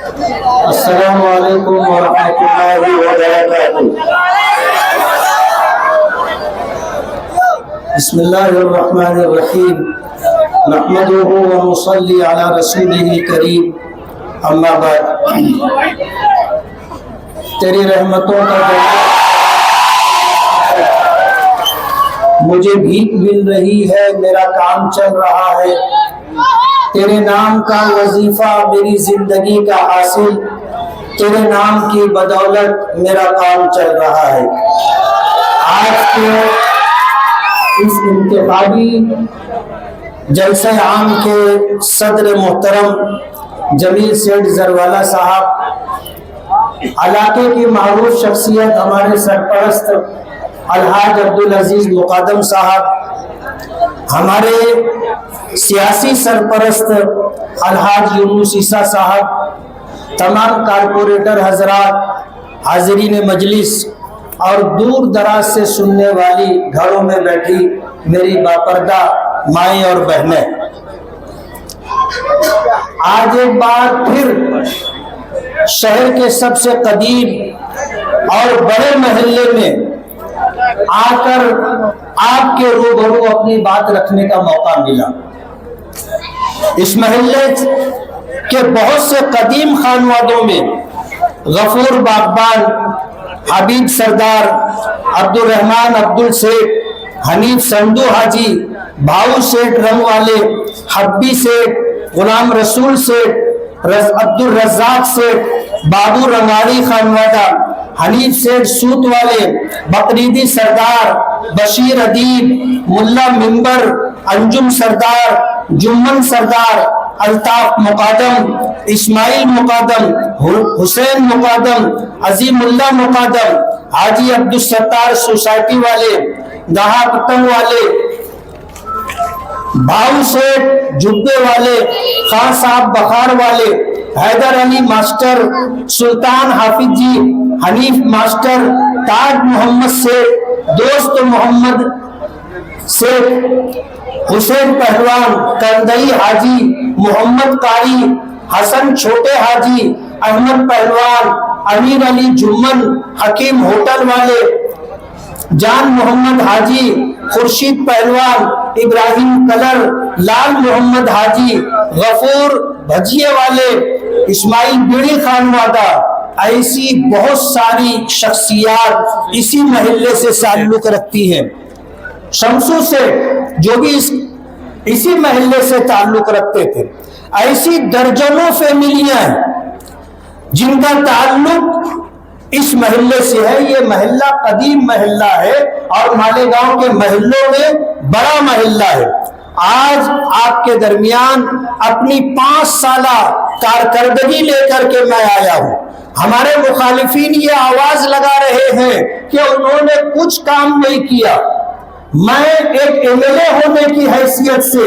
السلام علیکم ورحمۃ اللہ وبرکاتہ۔ بسم اللہ الرحمن الرحیم، نحمدہ ونصلی علی رسولہ الکریم، اما بعد۔ تیری رحمتوں کا دریا مجھے بھیک مل رہی ہے، میرا کام چل رہا ہے۔ تیرے نام کا وظیفہ میری زندگی کا حاصل، تیرے نام کی بدولت میرا کام چل رہا ہے۔ آج کے اس انتخابی جلسہ عام کے صدر محترم جمیل سیٹھ زروالا صاحب، علاقے کی معروف شخصیت ہمارے سرپرست الحاج عبدالعزیز مقدم صاحب، ہمارے سیاسی سرپرست الحاج یونس عیسیٰ صاحب، تمام کارپوریٹر حضرات، حاضرین مجلس اور دور دراز سے سننے والی گھروں میں بیٹھی میری باپردہ مائیں اور بہنیں، آج ایک بار پھر شہر کے سب سے قدیم اور بڑے محلے میں آ کر آپ کے روبرو اپنی بات رکھنے کا موقع ملا۔ اس محلے کے بہت سے قدیم خانوادوں میں غفور باغبان، حبیب سردار، عبد الرحمن عبدال سیٹھ، حنیف سندو حاجی، بھاؤ سیٹھ رنگ والے، حبی سیٹھ، غلام رسول سیٹھ، عبد الرزاق سیٹھ، بابو رنگاڑی خانوادہ، حنیف سیٹھ سوت والے، بقریدی سردار، بشیر ادیب، ملا ممبر، انجم سردار، جمن سردار، الطاف مقادم، اسماعیل مقادم، حسین مقادم، عظیم اللہ مقادم، حاجی عبدالستار سوسائٹی والے، دہا پتنگ والے، بھاؤ سیٹھ جبے والے، خان صاحب بخار والے، حیدر علی ماسٹر، سلطان حافظ جی، حنیف ماسٹر، تاج محمد سیٹھ، دوست محمد سیٹھ، حسین پہلوان، کندئی حاجی، محمد قاری، حسن چھوٹے حاجی، احمد پہلوان، امیر علی جمن، حکیم ہوٹل والے، جان محمد حاجی، خورشید پہلوان، ابراہیم کلر، لال محمد حاجی، غفور بھجیے والے، اسماعیل بیڑی خانوادہ، ایسی بہت ساری شخصیات اسی محلے سے تعلق رکھتی ہیں۔ شمسو سے جو بھی اسی محلے سے تعلق رکھتے تھے، ایسی درجنوں فیملیاں ہیں جن کا تعلق اس محلے سے ہے۔ یہ محلہ قدیم محلہ ہے اور مالیگاؤں کے محلوں میں بڑا محلہ ہے۔ آج آپ کے درمیان اپنی 5 سالہ کارکردگی لے کر کے میں آیا ہوں۔ ہمارے مخالفین یہ آواز لگا رہے ہیں کہ انہوں نے کچھ کام نہیں کیا۔ میں ایک ایم ایل اے ہونے کی حیثیت سے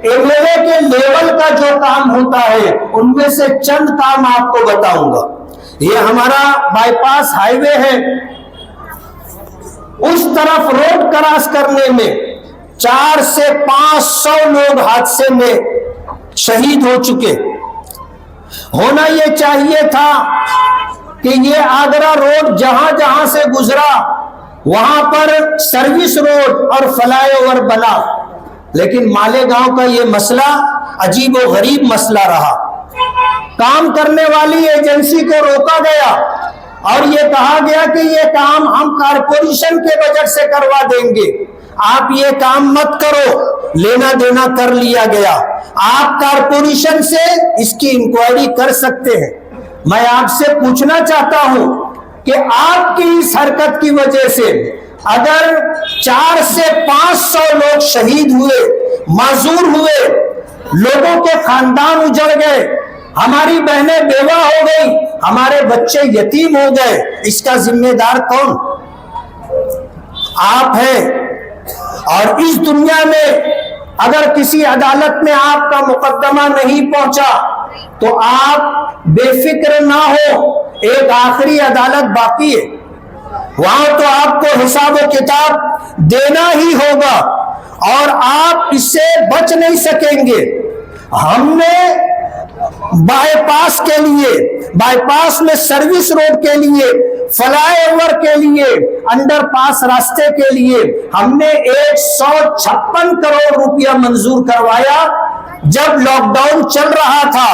ایم ایل اے کے لیول کا جو کام ہوتا ہے ان میں سے چند کام آپ کو بتاؤں گا۔ یہ ہمارا بائی پاس ہائی وے ہے، اس طرف روڈ کراس کرنے میں 400 سے 500 لوگ حادثے میں شہید ہو چکے۔ ہونا یہ چاہیے تھا کہ یہ آگرہ روڈ جہاں جہاں سے گزرا وہاں پر سروس روڈ اور فلائی اوور بنا، لیکن مالیگاؤں کا یہ مسئلہ عجیب و غریب مسئلہ رہا۔ کام کرنے والی ایجنسی کو روکا گیا اور یہ کہا گیا کہ یہ کام ہم کارپوریشن کے بجٹ سے کروا دیں گے، آپ یہ کام مت کرو۔ لینا دینا کر لیا گیا۔ آپ کارپوریشن سے اس کی انکوائری کر سکتے ہیں۔ میں آپ سے پوچھنا چاہتا ہوں کہ آپ کی اس حرکت کی وجہ سے اگر 400 سے 500 لوگ شہید ہوئے، معذور ہوئے، لوگوں کے خاندان اجڑ گئے، ہماری بہنیں بیوہ ہو گئی، ہمارے بچے یتیم ہو گئے، اس کا ذمہ دار کون؟ آپ ہیں۔ اور اس دنیا میں اگر کسی عدالت میں آپ کا مقدمہ نہیں پہنچا تو آپ بے فکر نہ ہو، ایک آخری عدالت باقی ہے، وہاں تو آپ کو حساب و کتاب دینا ہی ہوگا اور آپ اس سے بچ نہیں سکیں گے۔ ہم نے بائی پاس کے لیے، بائی پاس میں سروس روڈ کے لیے، فلائی اوور کے لیے، انڈر پاس راستے کے لیے ہم نے 156 کروڑ روپیہ منظور کروایا۔ جب لاک ڈاؤن چل رہا تھا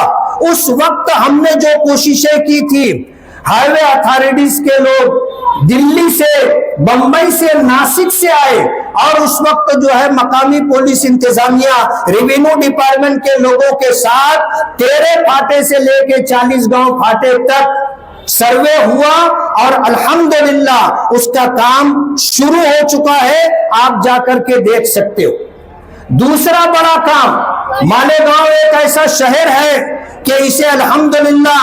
اس وقت ہم نے جو کوششیں کی تھی، ہائی وے اتھارٹیز کے لوگ دلی سے، بمبئی سے، ناسک سے آئے اور اس وقت جو ہے مقامی پولیس انتظامیہ، ریونیو ڈپارٹمنٹ کے لوگوں کے ساتھ 13 پھاٹے سے لے کے 40 گاؤں پھاٹے تک سروے ہوا اور الحمدللہ اس کا کام شروع ہو چکا ہے، آپ جا کر کے دیکھ سکتے ہو۔ دوسرا بڑا کام، مالیگاؤں ایک ایسا شہر ہے کہ اسے الحمدللہ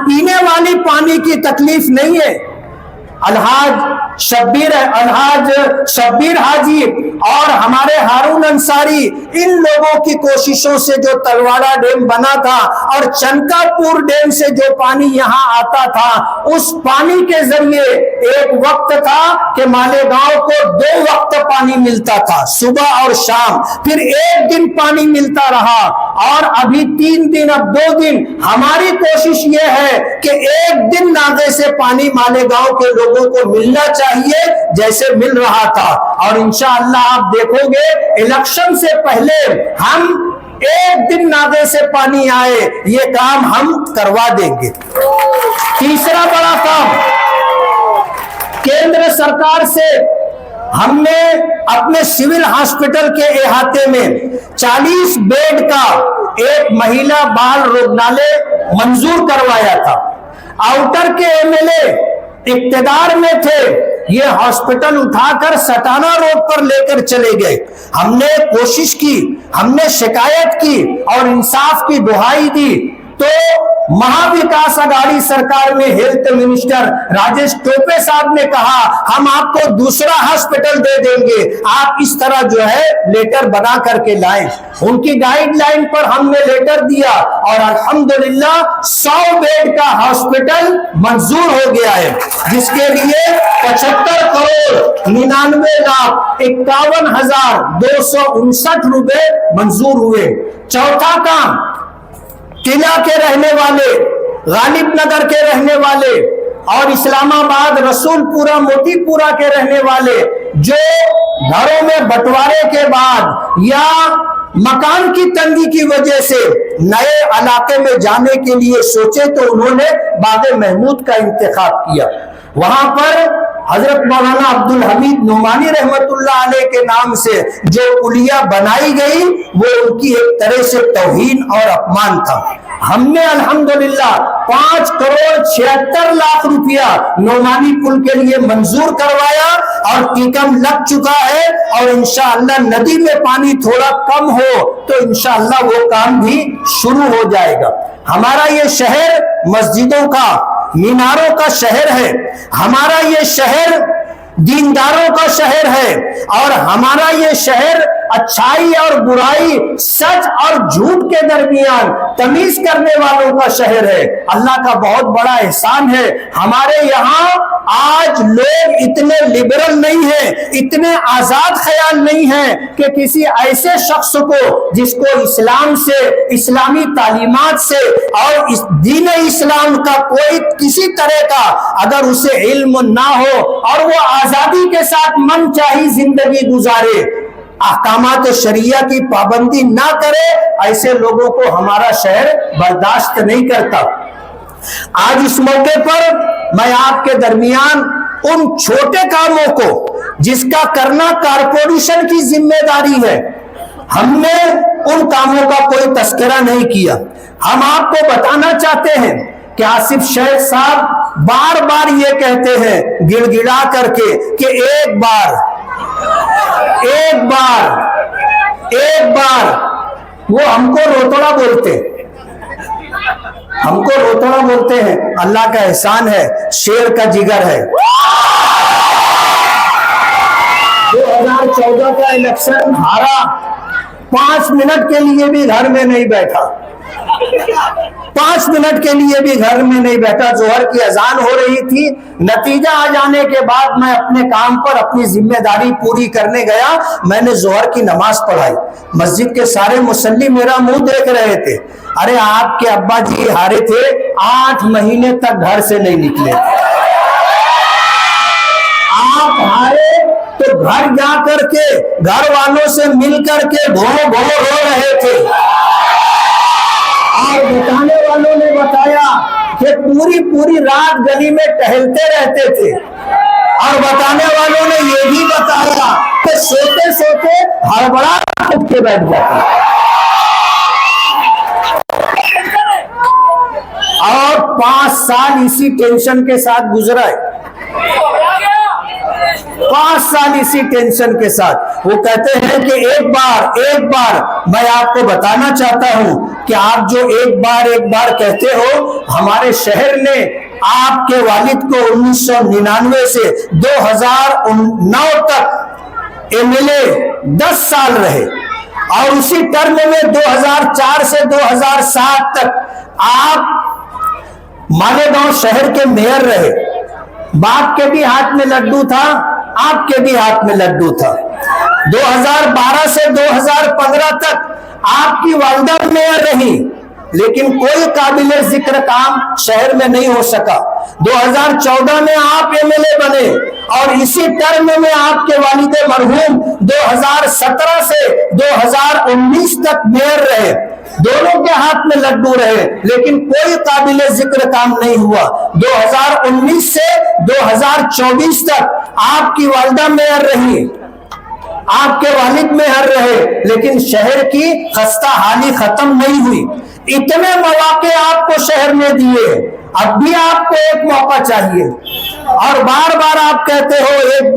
پینے والی پانی کی تکلیف نہیں ہے۔ الحاج شبیر حاجی اور ہمارے ہارون انصاری، ان لوگوں کی کوششوں سے جو تلواڑہ ڈیم بنا تھا اور چنکا پور ڈیم سے جو پانی یہاں آتا تھا، اس پانی کے ذریعے ایک وقت تھا کہ مالیگاؤں کو 2 وقت پانی ملتا تھا، صبح اور شام، پھر 1 دن پانی ملتا رہا اور ابھی 3 دن، اب 2 دن۔ ہماری کوشش یہ ہے کہ 1 دن ناگے سے پانی مالیگاؤں کے لوگوں کو ملنا چاہیے جیسے مل رہا تھا، اور انشاءاللہ آپ دیکھو گے الیکشن سے پہلے ہم 1 دن ناگے سے پانی آئے یہ کام ہم کروا دیں گے۔ تیسرا بڑا کام، کیندر سرکار سے ہم نے اپنے سول ہاسپٹل کے احاطے میں 40 بیڈ کا ایک مہیلا بال روگنالے منظور کروایا تھا۔ آؤٹر کے ایم ایل اے اقتدار میں تھے، یہ ہاسپٹل اٹھا کر سٹانہ روڈ پر لے کر چلے گئے۔ ہم نے کوشش کی، ہم نے شکایت کی اور انصاف کی دہائی دی تو مہا وکاس اگاڑی سرکار میں ہیلتھ منسٹر راجیش ٹوپے صاحب نے کہا ہم آپ کو دوسرا ہاسپٹل دے دیں گے، آپ اس طرح جو ہے لیٹر بنا کر کے لائیں۔ ان کی گائیڈ لائن پر ہم نے لیٹر دیا اور الحمدللہ 100 بیڈ کا ہاسپٹل منظور ہو گیا ہے، جس کے لیے 75 کروڑ 99 لاکھ 51,259 روپے منظور ہوئے۔ چوتھا کام، قلعہ کے رہنے والے، غالب نگر کے رہنے والے اور اسلام آباد، رسول پورہ، موتی پورہ کے رہنے والے جو گھروں میں بٹوارے کے بعد یا مکان کی تنگی کی وجہ سے نئے علاقے میں جانے کے لیے سوچے تو انہوں نے باغ محمود کا انتخاب کیا۔ وہاں پر حضرت مولانا عبدالحمید نعمانی رحمت اللہ علیہ کے نام سے جو کلیہ بنائی گئی وہ ان کی ایک طرح سے توہین اور اپمان تھا۔ ہم نے الحمدللہ 5 کروڑ 76 لاکھ روپیہ نعمانی پل کے لیے منظور کروایا اور ٹیکم لگ چکا ہے، اور انشاءاللہ ندی میں پانی تھوڑا کم ہو تو انشاءاللہ وہ کام بھی شروع ہو جائے گا۔ ہمارا یہ شہر مسجدوں کا، میناروں کا شہر ہے، ہمارا یہ شہر دینداروں کا شہر ہے، اور ہمارا یہ شہر اچھائی اور برائی، سچ اور جھوٹ کے درمیان تمیز کرنے والوں کا شہر ہے۔ اللہ کا بہت بڑا احسان ہے، ہمارے یہاں آج لوگ اتنے لبرل نہیں ہیں، اتنے آزاد خیال نہیں ہیں کہ کسی ایسے شخص کو جس کو اسلام سے، اسلامی تعلیمات سے اور دین اسلام کا کوئی کسی طرح کا اگر اسے علم نہ ہو اور وہ آزادی کے ساتھ من چاہی زندگی گزارے، احکامات شریعہ کی پابندی نہ کرے، ایسے لوگوں کو ہمارا شہر برداشت نہیں کرتا۔ آج اس موقع پر میں آپ کے درمیان ان چھوٹے کاموں کو جس کا کرنا کارپوریشن کی ذمہ داری ہے، ہم نے ان کاموں کا کوئی تذکرہ نہیں کیا۔ ہم آپ کو بتانا چاہتے ہیں کہ آصف شیخ صاحب بار بار یہ کہتے ہیں گڑ گڑا کر کے کہ ایک بار وہ ہم کو روتڑا بولتے ہیں، اللہ کا احسان ہے، شیر کا جگر ہے۔ 2014 کا الیکشن ہارا، 5 منٹ کے لیے بھی گھر میں نہیں بیٹھا، 5 منٹ کے لیے بھی گھر میں نہیں بیٹھا. ظہر کی اذان ہو رہی تھی. نتیجہ آ جانے کے بعد میں اپنے کام پر اپنی ذمہ داری پوری کرنے گیا. میں نے ظہر کی نماز پڑھائی. مسجد کے سارے مصلی میرا منہ دیکھ رہے تھے. ارے آپ کے ابا جی ہارے تھے, 8 مہینے تک گھر سے نہیں نکلے. آپ ہارے تو گھر جا کر کے گھر والوں سے مل کر کے گھو گھو رو رہے تھے. اور بتانے والوں نے بتایا کہ پوری رات گلی میں ٹہلتے رہتے تھے. اور بتانے والوں نے یہ بھی بتایا کہ سوتے سوتے ہڑبڑا اٹھ کے بیٹھ جاتے. اور 5 سال اسی ٹینشن کے ساتھ گزرا ہے. 5 سال اسی ٹینشن کے ساتھ. وہ کہتے ہیں کہ ایک بار میں آپ کو بتانا چاہتا ہوں کہ آپ جو ایک بار کہتے ہو, ہمارے شہر نے آپ کے والد کو 1999 سے 2009 تک MLA 10 سال رہے, اور اسی ٹرم میں 2004 سے 2007 تک آپ مالیگاؤں شہر کے میئر رہے. باپ کے بھی ہاتھ میں لڈو تھا, آپ کے بھی ہاتھ میں لڈو تھا. 2012 سے 2015 تک آپ کی والدہ میئر رہی, لیکن کوئی قابل ذکر کام شہر میں نہیں ہو سکا. 2014 میں آپ MLA بنے, اور اسی ٹرم میں آپ کے والد مرحوم 2017 سے 2019 تک میئر رہے. دونوں کے ہاتھ میں لڈو رہے, لیکن کوئی قابل ذکر کام نہیں ہوا. 2019 سے 2024 تک آپ کی والدہ میئر رہی, آپ کے والد میئر رہے, لیکن شہر کی خستہ حالی ختم نہیں ہوئی. اتنے مواقع آپ کو شہر نے دیے, اب بھی آپ کو ایک موقع چاہیے. اور بار بار آپ کہتے ہو ایک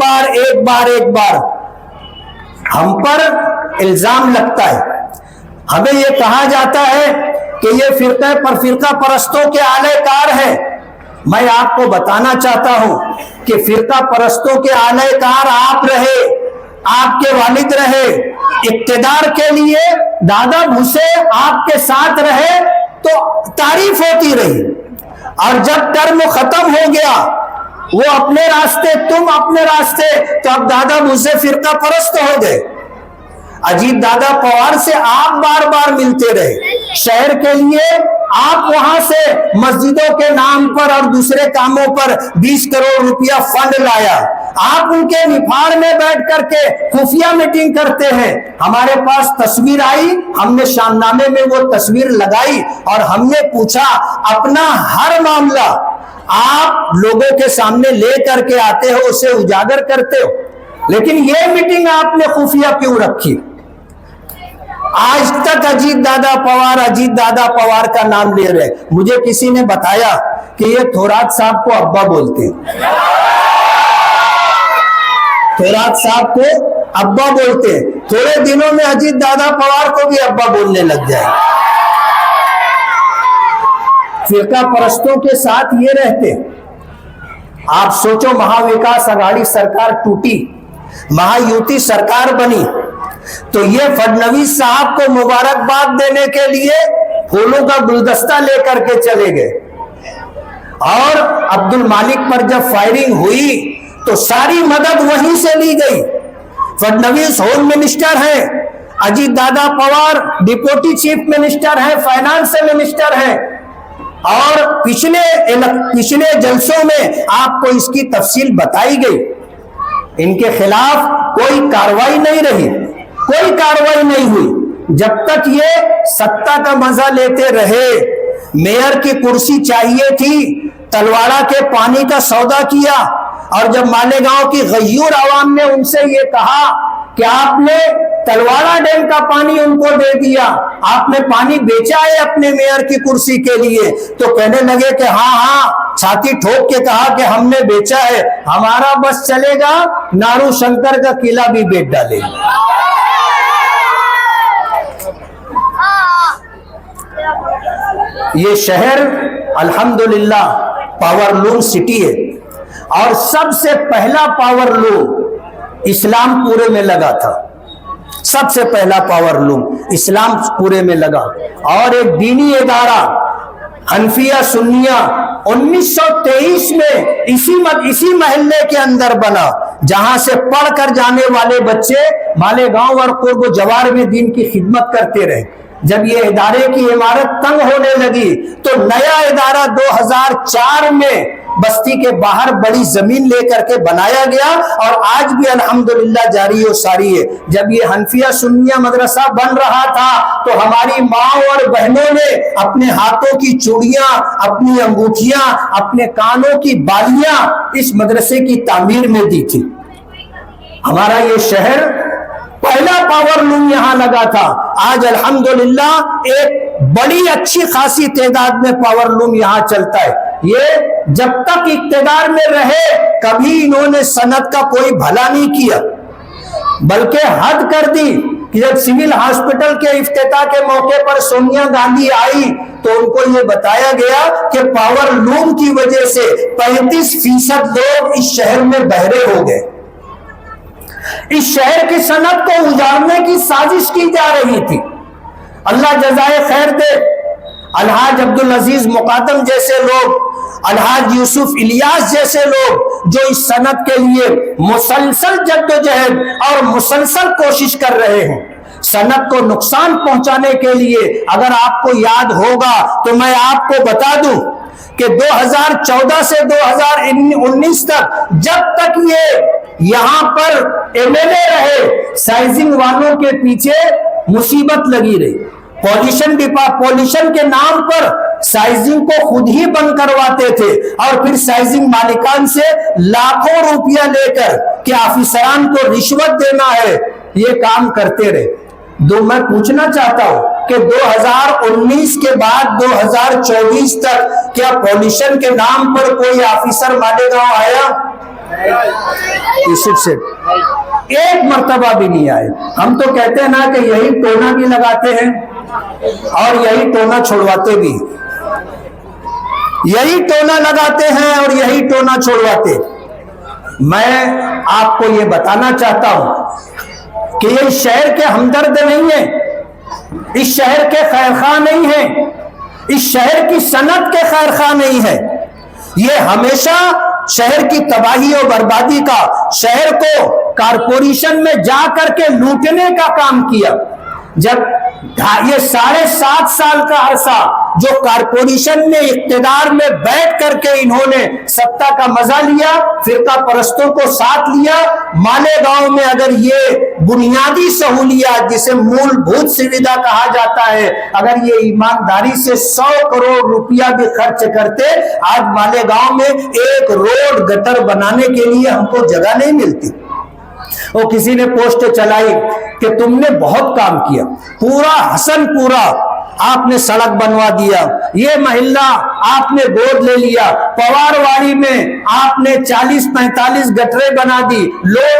بار. ہم پر الزام لگتا ہے, ہمیں یہ کہا جاتا ہے کہ یہ فرقہ پرستوں کے اعلی کار ہیں. میں آپ کو بتانا چاہتا ہوں کہ فرقہ پرستوں کے اعلی کار آپ رہے, آپ کے والد رہے. اقتدار کے لیے دادا بھوسے آپ کے ساتھ رہے تو تعریف ہوتی رہی, اور جب ٹرم ختم ہو گیا, وہ اپنے راستے تم اپنے راستے, تو اب دادا بھوسے فرقہ پرست ہو گئے. اجیت دادا پوار سے آپ بار ملتے رہے. شہر کے لیے آپ وہاں سے مسجدوں کے نام پر اور دوسرے کاموں پر 20 کروڑ روپیہ فنڈ لایا. آپ ان کے نفاڑ میں بیٹھ کر کے خفیہ میٹنگ کرتے ہیں. ہمارے پاس تصویر آئی, ہم نے شام نامے میں وہ تصویر لگائی, اور ہم نے پوچھا اپنا ہر معاملہ آپ لوگوں کے سامنے لے کر کے آتے ہو, اسے اجاگر کرتے ہو, لیکن یہ میٹنگ آپ نے خفیہ کیوں رکھی؟ آج تک اجیت دادا پوار کا نام لے رہے. مجھے کسی نے بتایا کہ یہ تھورات صاحب کو ابا بولتے ہیں, تھورات صاحب کو ابا بولتے ہیں. تھوڑے دنوں میں اجیت دادا پوار کو بھی ابا بولنے لگ جائے. فرقہ پرستوں کے ساتھ یہ رہتے. آپ سوچو, مہا وکاس اگاڑی سرکار ٹوٹی, مہا یوتی سرکار بنی, تو یہ فڈنویس صاحب کو مبارکباد دینے کے لیے پھولوں کا گلدستہ لے کر کے چلے گئے. اور عبد المالک پر جب فائرنگ ہوئی تو ساری مدد وہیں سے لی گئی. فڈنویس ہوم منسٹر ہیں, اجیت دادا پوار ڈپٹی چیف منسٹر ہیں, فائنانس منسٹر ہیں, اور پچھلے جلسوں میں آپ کو اس کی تفصیل بتائی گئی. ان کے خلاف کوئی کاروائی نہیں رہی, کوئی کاروائی نہیں ہوئی. جب تک یہ ستا کا مزہ لیتے رہے. میئر کی کرسی چاہیے تھی, تلواڑہ کے پانی کا سودا کیا, اور جب مالیگاؤں کی غیور عوام نے ان سے یہ کہا کہ آپ نے تلواڑہ ڈیم کا پانی ان کو دے دیا, آپ نے پانی بیچا ہے اپنے میئر کی کرسی کے لیے, تو کہنے لگے کہ ہاں, چھاتی ٹھوک کے کہا کہ hم نے بیچا ہے, ہمارا بس چلے گا, نارو شنکر کا قلعہ بھی بیچ ڈالے گا. یہ شہر الحمدللہ پاور لوم سٹی ہے, اور سب سے پہلا پاور لوم اسلام پورے میں لگا تھا. سب سے پہلا پاور لوم اسلام پورے میں لگا، اور ایک دینی ادارہ حنفیہ سنیہ 1923 میں اسی محلے کے اندر بنا، جہاں سے پڑھ کر جانے والے بچے مالیگاؤں اور قرب و جوار میں دین کی خدمت کرتے رہے۔ جب یہ ادارے کی عمارت تنگ ہونے لگی تو نیا ادارہ 2004 میں بستی کے باہر بڑی زمین لے کر کے بنایا گیا، اور آج بھی الحمدللہ جاری و ساری ہے۔ جب یہ حنفیہ سنیہ مدرسہ بن رہا تھا تو ہماری ماں اور بہنوں نے اپنے ہاتھوں کی چوڑیاں، اپنی انگوٹھیاں، اپنے کانوں کی بالیاں اس مدرسے کی تعمیر میں دی تھی۔ ہمارا یہ شہر پہلا پاور لوم یہاں لگا تھا، آج الحمدللہ ایک بڑی اچھی خاصی تعداد میں پاور لوم یہاں چلتا ہے۔ یہ جب تک اقتدار میں رہے کبھی انہوں نے صنعت کا کوئی بھلا نہیں کیا، بلکہ حد کر دی کہ جب سول ہاسپٹل کے افتتاح کے موقع پر سونیا گاندھی آئی تو ان کو یہ بتایا گیا کہ پاور لوم کی وجہ سے 35% لوگ اس شہر میں بہرے ہو گئے۔ اس شہر کی صنعت کو اجاڑنے کی سازش کی جا رہی تھی۔ اللہ جزائے خیر دے، الحاج عبدالعزیز مقادم جیسے لوگ، الحاج یوسف الیاس جیسے لوگ جو اس صنعت کے لیے مسلسل جدوجہد اور مسلسل کوشش کر رہے ہیں، صنعت کو نقصان پہنچانے کے لیے۔ اگر آپ کو یاد ہوگا تو میں آپ کو بتا دوں کہ 2014 سے 2019 تک جب تک یہ یہاں پر ایم ایل اے رہے، سائزنگ والوں کے پیچھے مصیبت لگی رہی۔ پولیشن کے نام پر سائزنگ کو خود ہی بند کرواتے تھے، اور پھر سائزنگ مالکان سے لاکھوں روپیہ لے کر کہ آفیسران کو رشوت دینا ہے، یہ کام کرتے رہے۔ میں پوچھنا چاہتا ہوں کہ 2019 کے بعد 2024 تک کیا پولیشن کے نام پر کوئی آفیسر مالیگاؤں آیا؟ یوسف سے ایک مرتبہ بھی نہیں آئے۔ ہم تو کہتے ہیں نا کہ یہی ٹونا بھی لگاتے ہیں اور یہی ٹونا چھوڑواتے بھی، یہی ٹونا لگاتے ہیں اور یہی ٹونا چھوڑواتے۔ میں آپ کو یہ بتانا چاہتا ہوں کہ یہ اس شہر کے ہمدرد نہیں ہیں، اس شہر کے خیرخواہ نہیں ہیں، اس شہر کی صنعت کے خیرخواہ نہیں ہیں۔ یہ ہمیشہ شہر کی تباہی و بربادی کا، شہر کو کارپوریشن میں جا کر کے لوٹنے کا کام کیا۔ جب یہ 7.5 سال کا عرصہ جو کارپوریشن میں اقتدار میں بیٹھ کر کے انہوں نے ستا کا مزہ لیا، فرقہ پرستوں کو ساتھ لیا، مالیگاؤں میں اگر یہ بنیادی سہولیات جسے مول بھوت سویدھا کہا جاتا ہے، اگر یہ ایمانداری سے 100 کروڑ روپیہ بھی خرچ کرتے، آج مالیگاؤں میں ایک روڈ گٹر بنانے کے لیے ہم کو جگہ نہیں ملتی۔ وہ کسی نے پوسٹ چلائی کہ تم نے بہت کام کیا، پورا حسن پورا آپ نے سڑک بنوا دیا، یہ محلہ آپ نے گود لے لیا، پوار واڑی میں آپ نے 40-45 گٹریں بنا دی،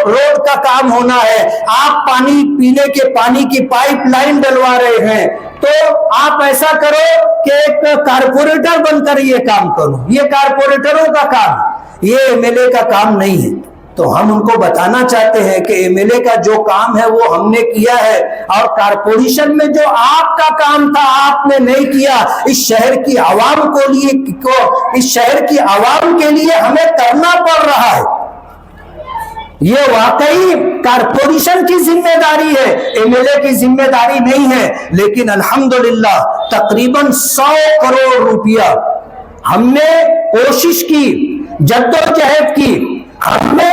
روڈ کا کام ہونا ہے، آپ پانی پینے کے پانی کی پائپ لائن ڈلوا رہے ہیں، تو آپ ایسا کرو کہ ایک کارپوریٹر بن کر یہ کام کرو۔ یہ کارپوریٹروں کا کام، یہ ایم ایل اے کا کام نہیں ہے۔ تو ہم ان کو بتانا چاہتے ہیں کہ ایم ایل اے کا جو کام ہے وہ ہم نے کیا ہے، اور کارپوریشن میں جو آپ کا کام تھا آپ نے نہیں کیا۔ اس شہر کی عوام اس شہر کی عوام کے لیے ہمیں کرنا پڑ رہا ہے۔ یہ واقعی کارپوریشن کی ذمہ داری ہے، ایم ایل اے کی ذمہ داری نہیں ہے، لیکن الحمدللہ تقریباً 100 کروڑ روپیہ ہم نے کوشش کی، جدوجہد کی، ہم نے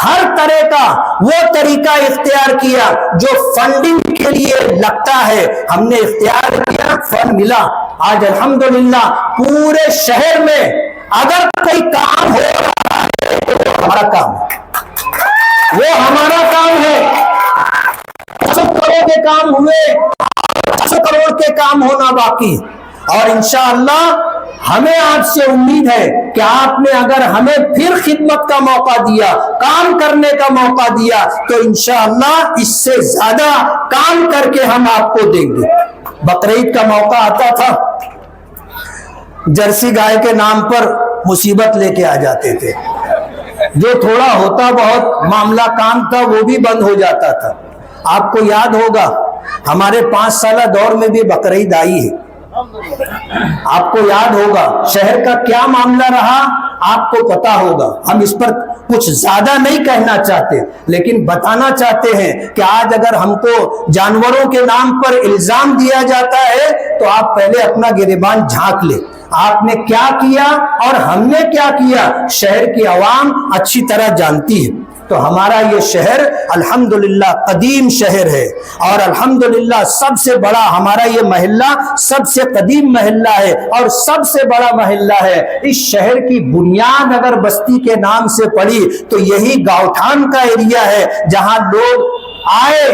ہر طرح کا وہ طریقہ اختیار کیا جو فنڈنگ کے لیے لگتا ہے، ہم نے اختیار کیا، فنڈ ملا۔ آج الحمدللہ پورے شہر میں اگر کوئی کام ہو رہا ہے تو وہ ہمارا کام ہے، وہ ہمارا کام ہے۔ 100 کروڑ کے کام ہوئے، 100 کروڑ کے کام ہونا باقی، اور انشاءاللہ ہمیں آپ سے امید ہے کہ آپ نے اگر ہمیں پھر خدمت کا موقع دیا، کام کرنے کا موقع دیا، تو انشاءاللہ اس سے زیادہ کام کر کے ہم آپ کو دیں گے۔ بقرعید کا موقع آتا تھا، جرسی گائے کے نام پر مصیبت لے کے آ جاتے تھے، جو تھوڑا ہوتا بہت معاملہ کام تھا وہ بھی بند ہو جاتا تھا۔ آپ کو یاد ہوگا ہمارے 5 سالہ دور میں بھی بقرعید آئی ہے، آپ کو یاد ہوگا شہر کا کیا معاملہ رہا، آپ کو پتا ہوگا. ہم اس پر کچھ زیادہ نہیں کہنا چاہتے، لیکن بتانا چاہتے ہیں کہ آج اگر ہم کو جانوروں کے نام پر الزام دیا جاتا ہے تو آپ پہلے اپنا گریبان جھانک لیں. آپ نے کیا کیا اور ہم نے کیا کیا شہر کی عوام اچھی طرح جانتی ہے. تو ہمارا یہ شہر الحمدللہ قدیم شہر ہے، اور الحمدللہ سب سے بڑا ہمارا یہ محلہ سب سے قدیم محلہ ہے اور سب سے بڑا محلہ ہے. اس شہر کی بنیاد اگر بستی کے نام سے پڑی تو یہی گاؤٹھان کا ایریا ہے جہاں لوگ آئے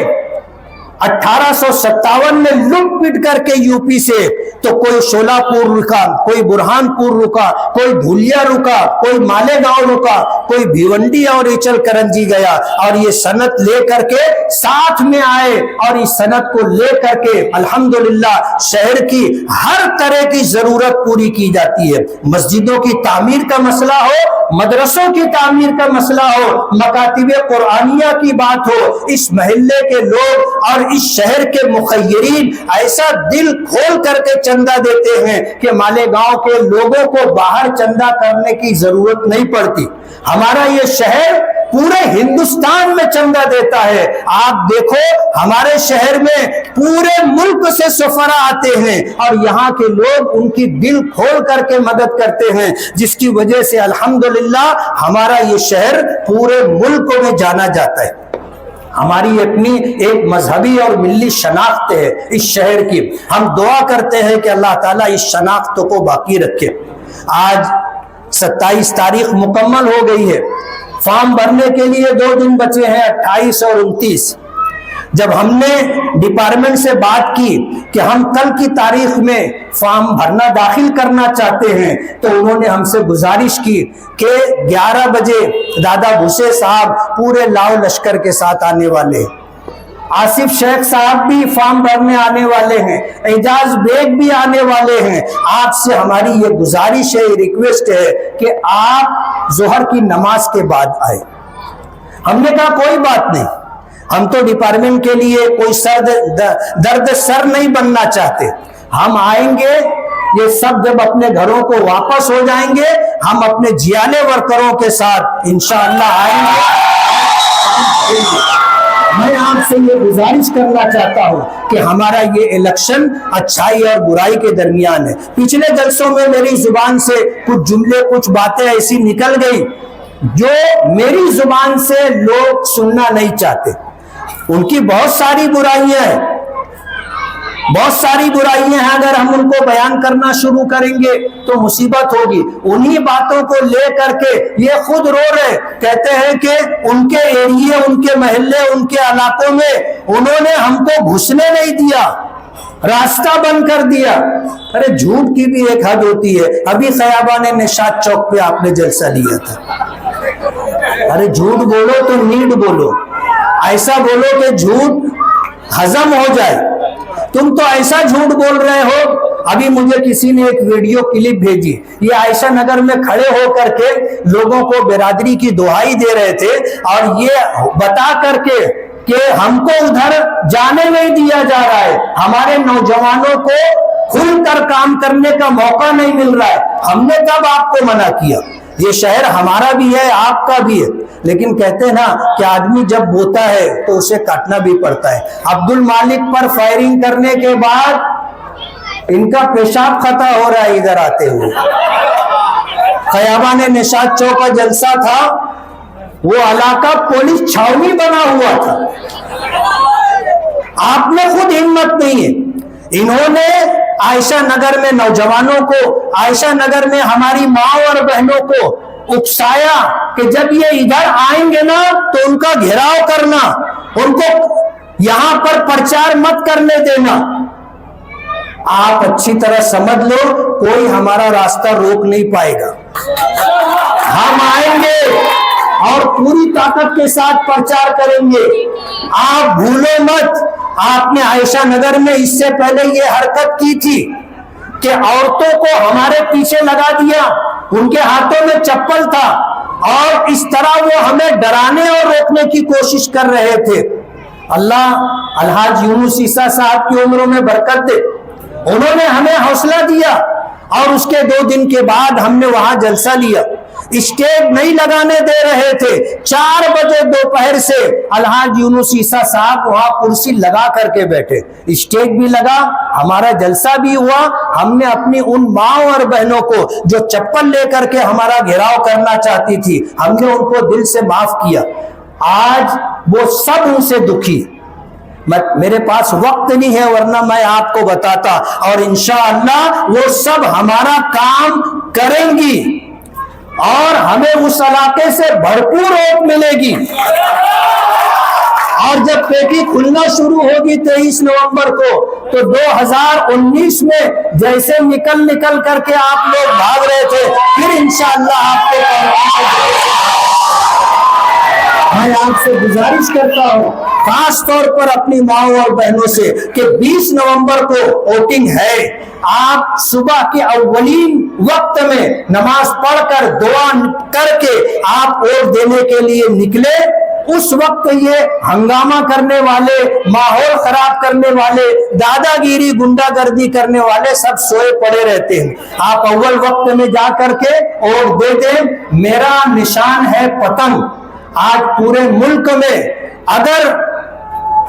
1857 میں لٹ پٹ کر کے یو پی سے. تو کوئی شولہ پور رکا، کوئی برہان پور رکا، کوئی دھولیا رکا، کوئی مالیگاؤں رکا، کوئی بھیونڈی اور ایچل کرنجی گیا، اور یہ صنعت لے کر کے ساتھ میں آئے، اور اس صنعت کو لے کر کے الحمدللہ شہر کی ہر طرح کی ضرورت پوری کی جاتی ہے. مسجدوں کی تعمیر کا مسئلہ ہو، مدرسوں کی تعمیر کا مسئلہ ہو، مکاتب قرآنیہ کی بات ہو، اس محلے کے لوگ اور اس شہر کے مخیرین ایسا دل کھول کر کے چندہ دیتے ہیں کہ مالیگاؤں کے لوگوں کو باہر چندہ کرنے کی ضرورت نہیں پڑتی. ہمارا یہ شہر پورے ہندوستان میں چندہ دیتا ہے. آپ دیکھو ہمارے شہر میں پورے ملک سے سفراء آتے ہیں اور یہاں کے لوگ ان کی دل کھول کر کے مدد کرتے ہیں، جس کی وجہ سے الحمدللہ ہمارا یہ شہر پورے ملک میں جانا جاتا ہے. ہماری اپنی ایک مذہبی اور ملی شناخت ہے اس شہر کی. ہم دعا کرتے ہیں کہ اللہ تعالیٰ اس شناخت کو باقی رکھے. آج 27 تاریخ مکمل ہو گئی ہے، فارم بھرنے کے لیے 2 دن بچے ہیں، 28 اور 29. جب ہم نے ڈپارٹمنٹ سے بات کی کہ ہم کل کی تاریخ میں فارم بھرنا داخل کرنا چاہتے ہیں تو انہوں نے ہم سے گزارش کی کہ 11 بجے دادا بھوسے صاحب پورے لاؤ لشکر کے ساتھ آنے والے ہیں، آصف شیخ صاحب بھی فارم بھرنے آنے والے ہیں، اعجاز بیگ بھی آنے والے ہیں. آپ سے ہماری یہ گزارش ہے، یہ ریکویسٹ ہے کہ آپ ظہر کی نماز کے بعد آئے. ہم نے کہا کوئی بات نہیں، ہم تو ڈپارٹمنٹ کے لیے کوئی درد سر نہیں بننا چاہتے، ہم آئیں گے. یہ سب جب اپنے گھروں کو واپس ہو جائیں گے ہم اپنے جیالے ورکروں کے ساتھ انشاءاللہ آئیں گے. میں آپ سے یہ گزارش کرنا چاہتا ہوں کہ ہمارا یہ الیکشن اچھائی اور برائی کے درمیان ہے. پچھلے جلسوں میں میری زبان سے کچھ جملے کچھ باتیں ایسی نکل گئی جو میری زبان سے لوگ سننا نہیں چاہتے. ان کی بہت ساری برائیاں ہیں، بہت ساری برائیاں ہیں. اگر ہم ان کو بیان کرنا شروع کریں گے تو مصیبت ہوگی. انہی باتوں کو لے کر کے یہ خود رو رہے، کہتے ہیں کہ ان کے ایریے، ان کے محلے، ان کے علاقوں میں انہوں نے ہم کو گھسنے نہیں دیا، راستہ بند کر دیا. ارے جھوٹ کی بھی ایک حد ہوتی ہے. ابھی خیابان نشاط چوک پہ آپ نے جلسہ لیا تھا. ارے جھوٹ بولو تو نیٹ بولو، ایسا بولو کہ جھوٹ ہضم ہو جائے. تم تو ایسا جھوٹ بول رہے ہو. ابھی مجھے کسی نے ایک ویڈیو کلپ بھیجی، یہ عائشہ نگر میں کھڑے ہو کر کے لوگوں کو برادری کی دعائی دے رہے تھے اور یہ بتا کر کے کہ ہم کو ادھر جانے نہیں دیا جا رہا ہے، ہمارے نوجوانوں کو کھل کر کام کرنے کا موقع نہیں مل رہا ہے. ہم نے کب آپ کو منع کیا؟ یہ شہر ہمارا بھی ہے، آپ کا بھی ہے. لیکن کہتے ہیں نا کہ آدمی جب بوتا ہے تو اسے کاٹنا بھی پڑتا ہے. عبد المالک پر فائرنگ کرنے کے بعد ان کا پیشاب خطا ہو رہا ہے ادھر آتے ہوئے. خیابان نشاط چوک کا جلسہ تھا، وہ علاقہ پولیس چھاؤنی بنا ہوا تھا. آپ میں خود ہمت نہیں ہے. انہوں نے عائشہ نگر میں نوجوانوں کو، عائشہ نگر میں ہماری ماں اور بہنوں کو اکسایا کہ جب یہ ادھر آئیں گے نا تو ان کا گھیراؤ کرنا، ان کو یہاں پر پرچار مت کرنے دینا. آپ اچھی طرح سمجھ لو کوئی ہمارا راستہ روک نہیں پائے گا. ہم آئیں گے اور پوری طاقت کے ساتھ پرچار کریں گے. آپ بھولو مت، آپ نے عائشہ نگر میں اس سے پہلے یہ حرکت کی تھی کہ عورتوں کو ہمارے پیچھے لگا دیا، ان کے ہاتھوں میں چپل تھا اور اس طرح وہ ہمیں ڈرانے اور روکنے کی کوشش کر رہے تھے. اللہ الحاج یونس عیسیٰ صاحب کی عمروں میں برکت دے، انہوں نے ہمیں حوصلہ دیا، اور اس کے 2 دن کے بعد ہم نے وہاں جلسہ لیا۔ اسٹیج نہیں لگانے دے رہے تھے، 4 بجے دوپہر سے الحاج یونس عیسیٰ صاحب وہاں کرسی لگا کر کے بیٹھے، اسٹیج بھی لگا، ہمارا جلسہ بھی ہوا۔ ہم نے اپنی ان ماں اور بہنوں کو جو چپل لے کر کے ہمارا گھیراؤ کرنا چاہتی تھی، ہم نے ان کو دل سے معاف کیا۔ آج وہ سب ان سے دکھی۔ میرے پاس وقت نہیں ہے ورنہ میں آپ کو بتاتا، اور انشاءاللہ وہ سب ہمارا کام کریں گی اور ہمیں اس علاقے سے بھرپور ووٹ ملے گی۔ اور جب پیٹی کھلنا شروع ہوگی 23 نومبر کو، تو 2019 میں جیسے نکل کر کے آپ لوگ بھاگ رہے تھے، پھر انشاءاللہ آپ کو میں آپ سے گزارش کرتا ہوں، خاص طور پر اپنی ماؤں اور بہنوں سے، کہ 20 نومبر کو ووٹنگ ہے۔ آپ صبح کے اولین وقت میں نماز پڑھ کر دعا کر کے آپ ووٹ دینے کے لیے نکلے۔ اس وقت یہ ہنگامہ کرنے والے، ماحول خراب کرنے والے، دادا گیری گنڈا گردی کرنے والے سب سوئے پڑے رہتے ہیں۔ آپ اول وقت میں جا کر کے ووٹ دے دیں۔ میرا نشان ہے پتنگ۔ آج پورے ملک میں اگر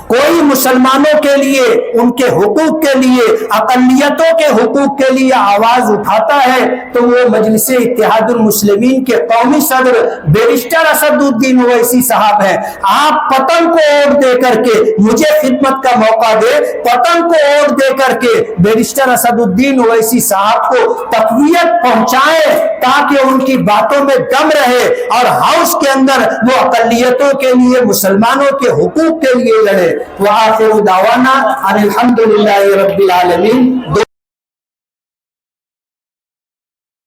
کوئی مسلمانوں کے لیے، ان کے حقوق کے لیے، اقلیتوں کے حقوق کے لیے آواز اٹھاتا ہے تو وہ مجلس اتحاد المسلمین کے قومی صدر بیرسٹر اسد الدین اویسی صاحب ہیں۔ آپ پتنگ کو ووٹ دے کر کے مجھے خدمت کا موقع دے، پتنگ کو ووٹ دے کر کے بیرسٹر اسد الدین اویسی صاحب کو تقویت پہنچائیں، تاکہ ان کی باتوں میں دم رہے اور ہاؤس کے اندر وہ اقلیتوں کے لیے، مسلمانوں کے حقوق کے لیے لڑے۔ وآخر دعوانا ان الحمدللہ رب العالمین۔